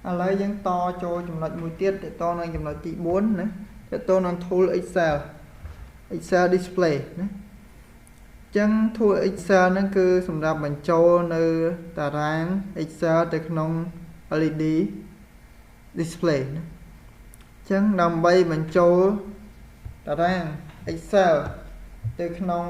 ឥឡូវយើងតចូលចំណុចមួយទៀតតនឹងចំណុចទី4ណាតនឹង tool Excel display ណាចឹង tool Excel ហ្នឹងគឺសម្រាប់បញ្ចូលនៅតារាង Excel ទៅក្នុង LED display ណាចឹងដើម្បីបញ្ចូលតារាង Excel ទៅក្នុង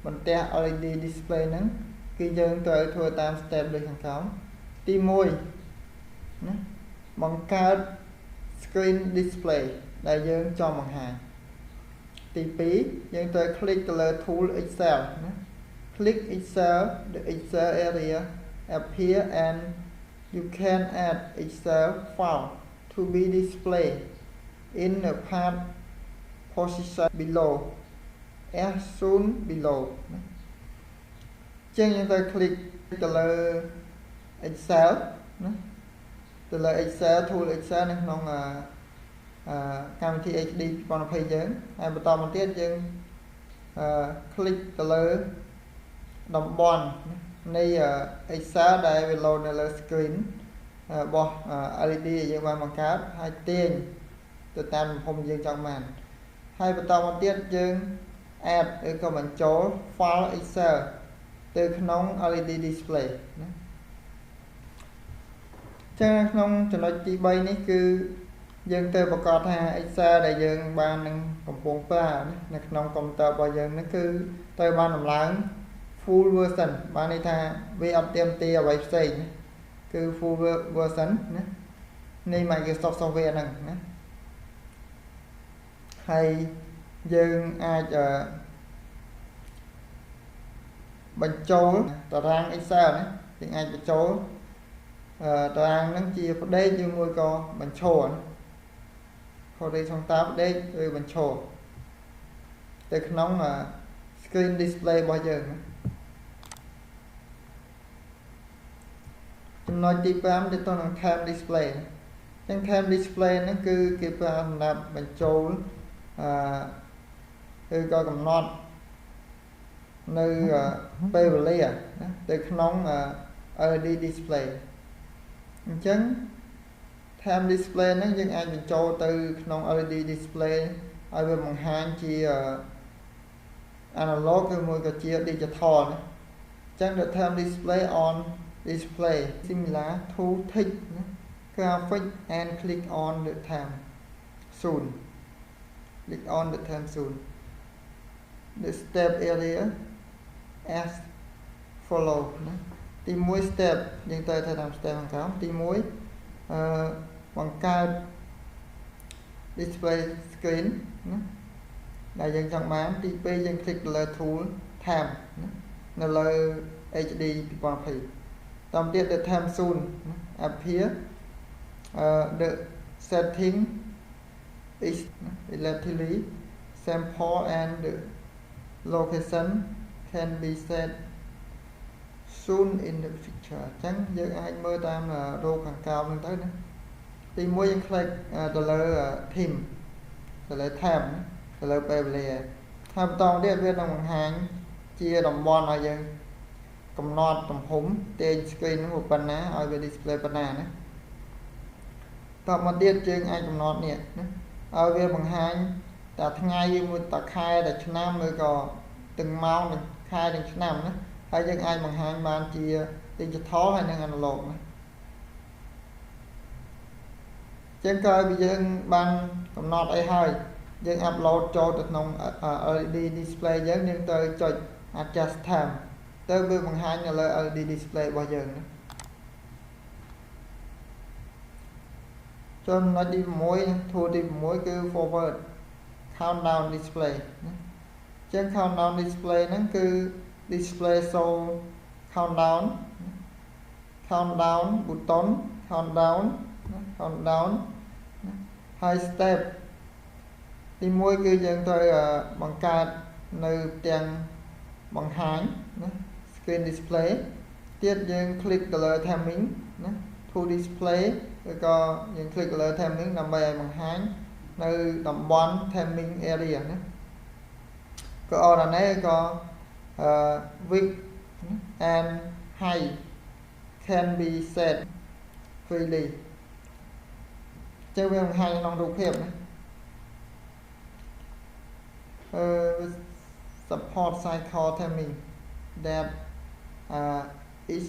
បន្ទះ LED display ហ្នឹងគឺយើងត្រូវធ្វើតាម step ដូចខាងក្រោមទី1ណាបង្កើត screen display ដែលយើងចង់បង្ហាញទី2យើងត្រូវ click ទៅលើ tool Excel ណា click Excel the Excel area appear and you can add Excel file to be displayed in the path position below as shown below ណាចឹងយើងត្រូវ click ទៅលើ Excel ណាទៅលើ Excel tool Excel នៅក្នុងកម្មវិធី HD 2020យើងហើយបន្តមកទៀតយើងclick ទៅលើតំបន់នៃ Excel ដែលវា load នៅលើ screen របស់ LED ដែលយើងបានបង្កើតហើយទាញទៅតាមទំហំយើងចង់បានហើយបន្តមកទៀតយើង add ឬក៏បញ្ចូល file Excel ទៅក្នុង LED display ណាចឹងក្នុងចំណុចទី3នេះគឺយើងត្រូវប្រកាសថា Excel ដែលយើងបាននឹងកំពុងប្រើនៅក្នុងកុំព្យូទ័ររបស់យើងនេះគឺត្រូវបានដំឡើង full version បានន័យថាវាអត់ទាមទារអ្វីផ្សេងគឺ full version ណានៃ Microsoft Software ហ្នឹងណាហើយយើងអាចបញ្ចូលតារាង Excel ណាយើងអាចបញ្ចូលតារាងហ្នឹងជាផ្ដេកឬមួយក៏បញ្ឈរhorizontal ផ្ដេកឬបញ្ឈរទៅក្នុង screen display របស់យើងណាចំណុចទី5ទៅនឹង time display អញ្ចឹង time display ហ្នឹងគឺគេប្រើសម្រាប់បញ្ចូលឬក៏កំណត់នៅពេលវេលាណាទៅក្នុង LED display អញ្ចឹង time display ហ្នឹងយើងអាចបញ្ចូលទៅក្នុង LED display ឲ្យវាបង្ហាញជា analog ឬមួយក៏ជា digital ណាអញ្ចឹង the time display on display similar to text ណា graphic and click on the time soon click on the time soon the step area as follow ណាទី1 step យើងត្រូវធ្វើតាម step ខាងក្រោមទី1បង្កើត display screen ណាដែលយើងចង់បានទី2យើង click ទៅលើ tool time ណានៅលើ HD 2020តាមទៀត the time soon appear the setting is relatively simple and the location can be set soon in the picture អញ្ចឹងយើងអាចមើលតាមរោគខាងក្រោមហ្នឹងទៅណាទី1យើង click ទៅលើ theme ទៅលើ tab ទៅលើពេលវេលាហើយបន្តទៀតវានឹងបង្ហាញជាតំបន់ឲ្យយើងកំណត់ទំហំទាញ screen ហ្នឹងប៉ុណ្ណាឲ្យវា display ប៉ុណ្ណាណាតមកទៀតយើងអាចកំណត់នេះណាឲ្យវាបង្ហាញតែថ្ងៃមួយតែខែតែឆ្នាំឬក៏ទាំងម៉ោងទាំងខែទាំងឆ្នាំណាហើយយើងអាចបង្ហាញបានជា digital ហើយនិង analog ណាចឹងក្រោយពីយើងបានកំណត់អីហើយយើង upload ចូលទៅក្នុង LED display យើងត្រូវចុច adjust time ទៅវាបង្ហាញនៅលើ LED display របស់យើងណាចំណុចទី6 tool ទី6គឺ forward countdown display ណាចឹង countdown display ហ្នឹងគឺ display show countdown button countdown ហើយ step ទី1គឺយើងត្រូវបង្កើតនៅទាំងបង្ហាញណា screen display ទៀតយើង click ទៅលើ timing ណា to display ឬក៏យើង click ទៅលើ timing ដើម្បីឲ្យបង្ហាញនៅតំបន់ timing area ណាក៏ ordinary ក៏ width and height can be set freely ចឹងវាបង្ហាញក្នុងរូបភាពណា support cycle timing that is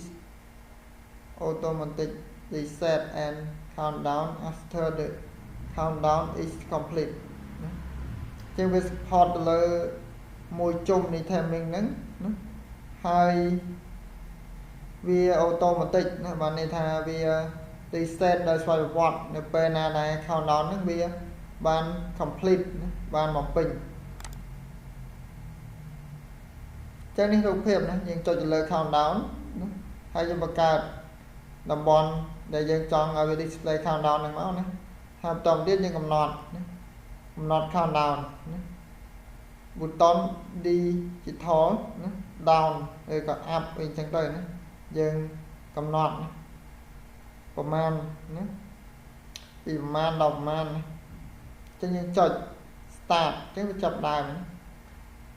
automatic reset and countdown after the countdown is complete ចឹងវា support ទៅលើមួយជុំនៃ timing ហ្នឹងណាហើយវា automatic ណាបានន័យថាវា reset ដោយស្វ័យប្រវត្តិនៅពេលណាដែល countdown ហ្នឹងវាបាន complete ណាបានមកពេញចឹងនេះរូបភាពណាយើងចុចទៅលើ countdown ណាហើយយើងបង្កើតតំបន់ដែលយើងចង់ឲ្យវា display countdown ហ្នឹងមកណាហើយបន្តទៀតយើងកំណត់ណាកំណត់ countdown ណា button digital ណា down ឬក៏ up អីចឹងទៅណាយើងកំណត់ប្រមាណណាពីប្រមាណដល់ប្រមាណណាចឹងយើងចុច start ចឹងវាចាប់ដើម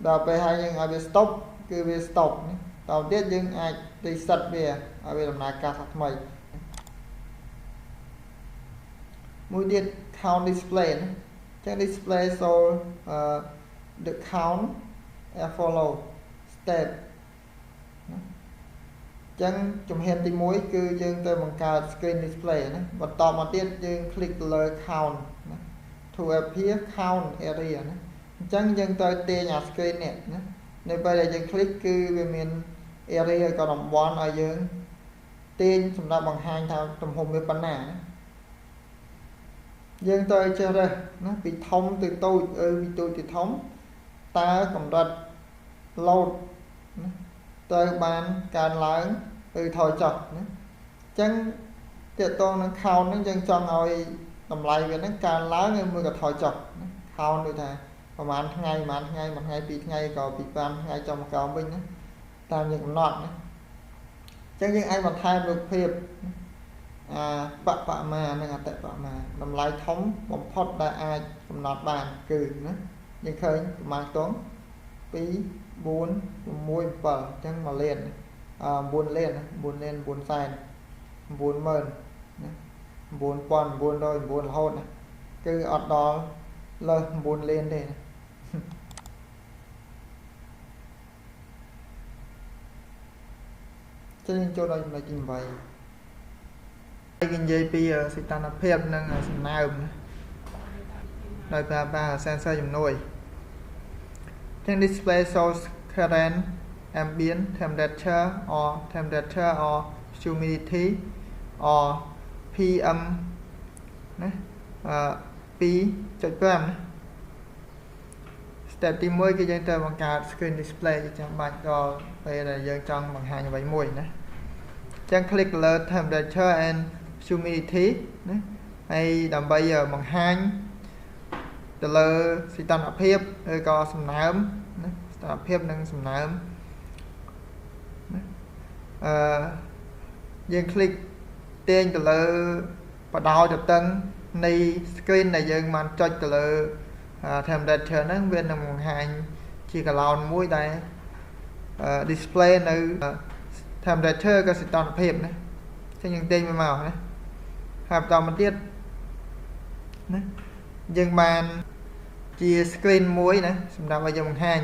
ដល់ពេលហើយយើងឲ្យវា stop គឺវា stop ណាតទៅទៀតយើងអាច reset វាឲ្យវាដំណើរការថ្មីមួយទៀត count display ណាចឹង display show the count follow step ចឹងជំហានទី1គឺយើងទៅបង្កើត screen display ណាបន្តមកទៀតយើង click ទៅលើ count ណា to appear count area ណាអញ្ចឹងយើងទៅទាញអា screen នេះណានៅពេលដែលយើង click គឺវាមាន area ក៏តំបន់ឲ្យយើងទាញសម្រាប់បង្ហាញថាទំហំវាប៉ុណ្ណាណាយើងទៅចេះរើសណាពីធំទៅតូចពីតូចទៅធំតើកម្រិត load ណាទៅបានកើនឡើងឬថយចុះណាអញ្ចឹងតើតើនឹង count ហ្នឹងយើងចង់ឲ្យតម្លៃវាហ្នឹងកើនឡើងឬមួយក៏ថយចុះណា count ដូចថាប្រហែលថ្ងៃប្រហែលថ្ងៃមួយថ្ងៃពីរថ្ងៃក៏ពី5ថ្ងៃចុងមកក្រោមវិញណាតាមយើងកំណត់ណាអញ្ចឹងយើងអាចបន្ថែមរូបភាពបមានិងអតិបមាតម្លៃធំបំផុតដែលអាចកំណត់បានគឺណាយើងឃើញប្រមាណខ្ទង់2 4 6 7អញ្ចឹង1លាន9លាន9លាន9សែន 90000 ណា 9909 រហូតណាគឺអត់ដល់លើស 9 លានទេណាចឹងយើងចូលដល់ចំណុចទី8គេនិយាយពីសីតុណ្ហភាពនិងសំណើមណាដោយប្រើប្រាស់ sensor ជំនួយចឹង display shows current ambient temperature or humidity or PM ណា2.5 ណា step ទី1គឺយើងត្រូវបង្កើត screen display ជាចាំបាច់ដល់ពេលដែលយើងចង់បង្ហាញអ្វីមួយណាចឹង click លើ temperature and humidity ណាហើយដើម្បីបង្ហាញទៅលើសីតុណ្ហភាពឬក៏សំណើមណាសីតុណ្ហភាពនិងសំណើមណាយើង click ទាញទៅលើបដោទតឹងនៃ screen ដែលយើងបានចុចទៅលើ temperature ហ្នឹងវានឹងបង្ហាញជា column មួយដែល display នៅ temperature ក៏សីតុណ្ហភាពណាចឹងយើងទាញវាមកណាហើយបន្តមកទៀតណាយើងបានជា screen មួយណាសម្រាប់ឲ្យយើងបង្ហាញ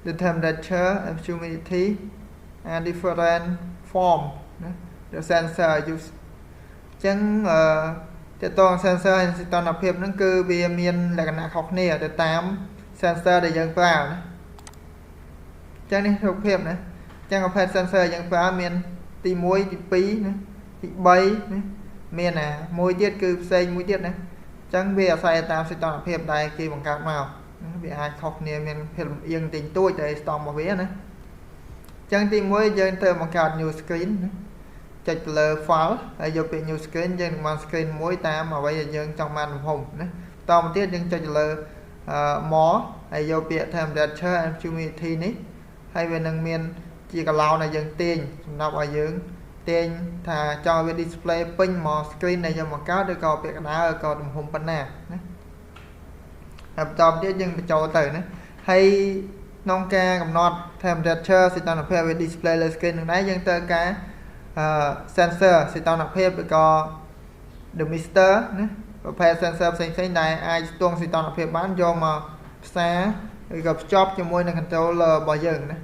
the temperature and humidity and different form ណា the sensor use ចឹងតើតើ sensor ហើយសីតុណ្ហភាពហ្នឹងគឺវាមានលក្ខណៈខុសគ្នាទៅតាម sensor ដែលយើងប្រើណាចឹងនេះរូបភាពណាចឹងប្រភេទ sensor យើងប្រើមានទី1ទី2ណាទី3ណាមានមួយទៀតគឺផ្សេងមួយទៀតណាចឹងវាអាស្រ័យតាមសីតុណ្ហភាពដែលគេបង្កើតមកវាអាចខុសគ្នាមានភាពលំអៀងតិចតួចតែស្ទង់របស់វាណាចឹងទី1យើងត្រូវបង្កើត new screen ណាចុចទៅលើ file ហើយយកពាក្យ new screen យើងនឹងបាន screen មួយតាមអ្វីដែលយើងចង់បានទំហំណាតមកទៀតយើងចុចទៅលើ more ហើយយកពាក្យ temperature and humidity នេះហើយវានឹងមានជាកឡោនដែលយើងទាញសម្រាប់ឲ្យយើងទាញថាចង់វា display ពេញមក screen ដែលយើងបង្កើតឬក៏ពាក្យកណ្ដាលឬក៏ទំហំប៉ុណ្ណាណាហើយបន្តទៀតយើងបញ្ចូលទៅណាហើយក្នុងការកំណត់ temperature សីតុណ្ហភាពវា display លើ screen នឹងដែរយើងត្រូវការ sensor សីតុណ្ហភាពឬក៏ the mister ណាប្រភេទ sensor ផ្សេងៗដែលអាចស្ទង់សីតុណ្ហភាពបានយកមកផ្សារឬក៏ភ្ជាប់ជាមួយនឹង controller របស់យើងណា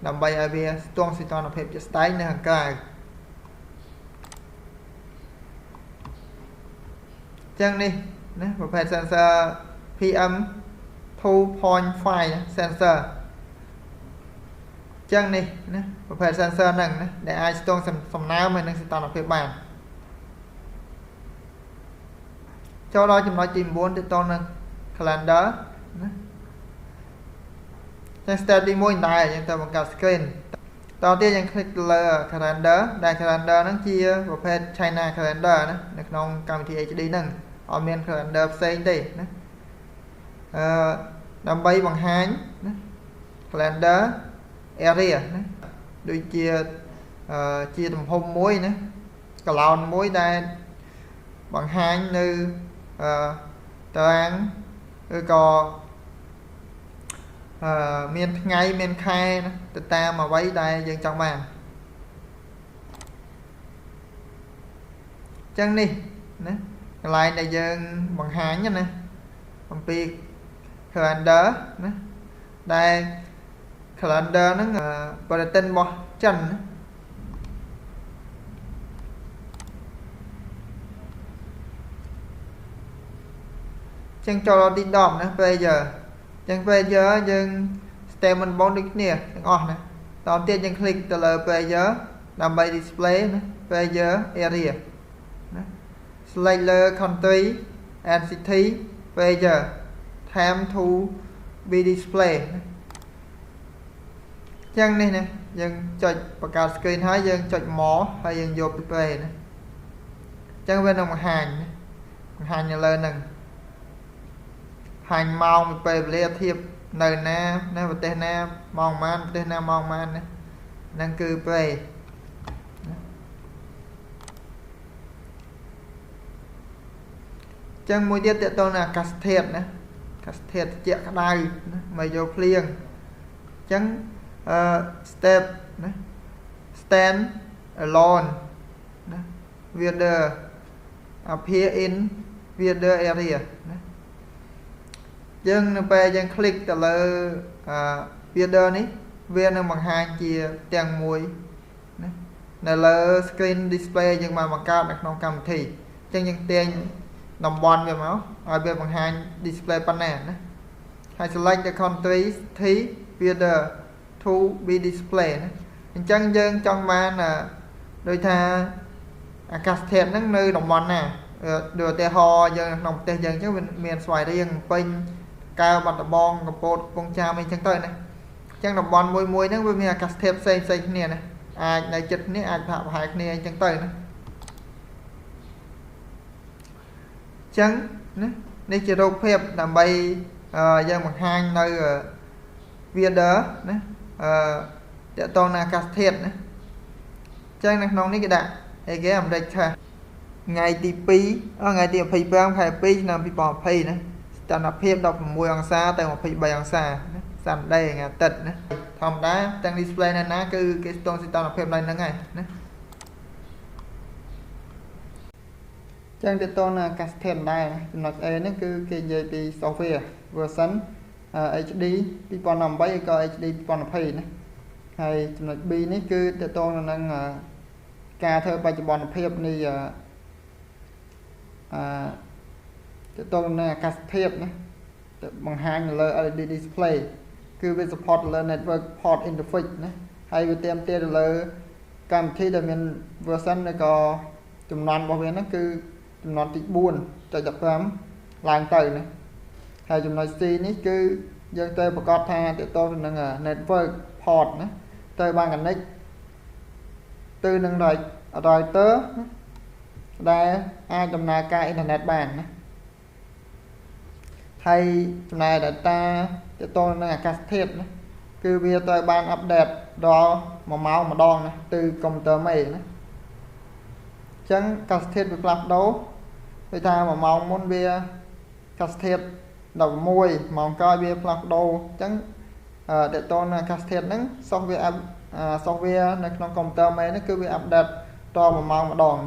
ដើម្បីឲ្យវាស្ទង់សីតុណ្ហភាពជាក់ស្ដែងនៅខាងក្រៅចឹងនេះណាប្រភេទ sensor PM 2.5 sensor ចឹងនេះណាប្រភេទ sensor ហ្នឹងណាដែលអាចស្ទង់សំណើមនឹងសីតុណ្ហភាពបានចូលដល់ចំណុចទី9ទាក់ទងនឹង calendar ណាចឹង step ទី1ដែរយើងទៅបង្កើត screen តទៅទៀតយើង click ទៅលើ calendar ដែល calendar ហ្នឹងជាប្រភេទ China calendar ណានៅក្នុងកម្មវិធី HD ហ្នឹងអត់មាន calendar ផ្សេងទេណាដើម្បីបង្ហាញណា calendar area ណាដូចជាទំហំមួយណាកឡោនមួយដែលបង្ហាញនៅតារាងឬក៏មានថ្ងៃមានខែណាទៅតាមអ្វីដែលយើងចង់បានចឹងនេះណាកន្លែងដែលយើងបង្ហាញណាអំពី calendar ណាដែល calendar ហ្នឹងប្រតិទិនរបស់ចិនណាចឹងចូលដល់ទី10ណា pager ចឹង pager យើង statement បងដូចគ្នាទាំងអស់ណាតទៅទៀតយើង click ទៅលើ pager ដើម្បី display ណា pager area ណា select លើ country and city pager time to be display ណាចឹងនេះណាយើងចុចបង្កើត screen ហើយយើងចុច more ហើយយើងយក display ណាចឹងវានឹងបង្ហាញនៅលើហ្នឹងហាញម៉ោងពេលវេលាធៀបនៅណានៅប្រទេសណាម៉ោងប៉ុន្មានប្រទេសណាម៉ោងប៉ុន្មានណាហ្នឹងគឺពេលចឹងមួយទៀតតទៅនឹងអាកាសធាតុណាអាកាសធាតុត្រជាក់ក្តៅណាមកយកភ្លៀងចឹងstep ណា stand alone ណា weather appear in weather area ណាយើងនៅពេលយើង click ទៅលើweather នេះវានឹងបង្ហាញជាទាំងមួយណានៅលើ screen display យើងបានបង្កើតនៅក្នុងកម្មវិធីអញ្ចឹងយើងទាញតំបន់វាមកឲ្យវាបង្ហាញ display ប៉ុណ្ណាណាហើយ select the country city weather to be display ណាអញ្ចឹងយើងចង់បានដូចថាអាកាសធាតុហ្នឹងនៅតំបន់ណាដូចឧទាហរណ៍យើងក្នុងប្រទេសយើងអញ្ចឹងវាមានស្វាយរៀងពេញកៅបាត់ដំបងកំពតកំពង់ចាមអីចឹងទៅណាអញ្ចឹងតំបន់មួយហ្នឹងវាមានអាកាសធាតុផ្សេងគ្នាណាអាចនៅចិត្តគ្នាអាចប្រហែលគ្នាអញ្ចឹងទៅណាអញ្ចឹងណានេះជារូបភាពដើម្បីយើងបង្ហាញនៅ weather ណាតើតើអាកាសធាតុណាអញ្ចឹងនៅក្នុងនេះគេដាក់អីគេអាមេរិកថាថ្ងៃទី2ថ្ងៃទី25ខែ2ឆ្នាំ2020ណាសីតុណ្ហភាព16អង្សាទៅ23អង្សាណា Sunday ថ្ងៃអាទិត្យណាធម្មតាទាំង display នៅណាគឺគេស្ទង់សីតុណ្ហភាពឡើងហ្នឹងហើយណាចឹងទៅតអាកាសធាតុដែរចំណុច A ហ្នឹងគឺគេនិយាយពី software version HD 2018 ឬក៏ HD 2020ណាហើយចំណុច B នេះគឺទៅតនឹងការធ្វើបច្ចុប្បន្នភាពនៃទៅតនឹងអាកាសធាតុណាបង្ហាញនៅលើ LED display គឺវា support លើ network port interface ណាហើយវាទាមទារទៅលើកម្មវិធីដែលមាន version ឬក៏ចំនួនរបស់វាហ្នឹងគឺចំនួនទី 4.15 ឡើងទៅណាហើយចំណុច C នេះគឺយើងទៅប្រកាសថាទៅតនឹង network port ណាទៅបាន connect ទៅនឹង router ដែលអាចដំណើរការអ៊ីនធឺណិតបានណាហើយចំណែក data ទៅតនឹងអាកាសធាតុណាគឺវាទៅបាន update ដល់1ម៉ោងម្ដងណាtừ កុំព្យូទ័រមេណាអញ្ចឹងអាកាសធាតុវាផ្លាស់ប្ដូរដូចថា1ម៉ោងមុនវាអាកាសធាតុ16ម៉ោងក្រោយវាផ្លាស់ប្ដូរអញ្ចឹងទៅតនឹងអាកាសធាតុហ្នឹង software នៅក្នុងកុំព្យូទ័រមេនេះគឺវា update to một màu một đòn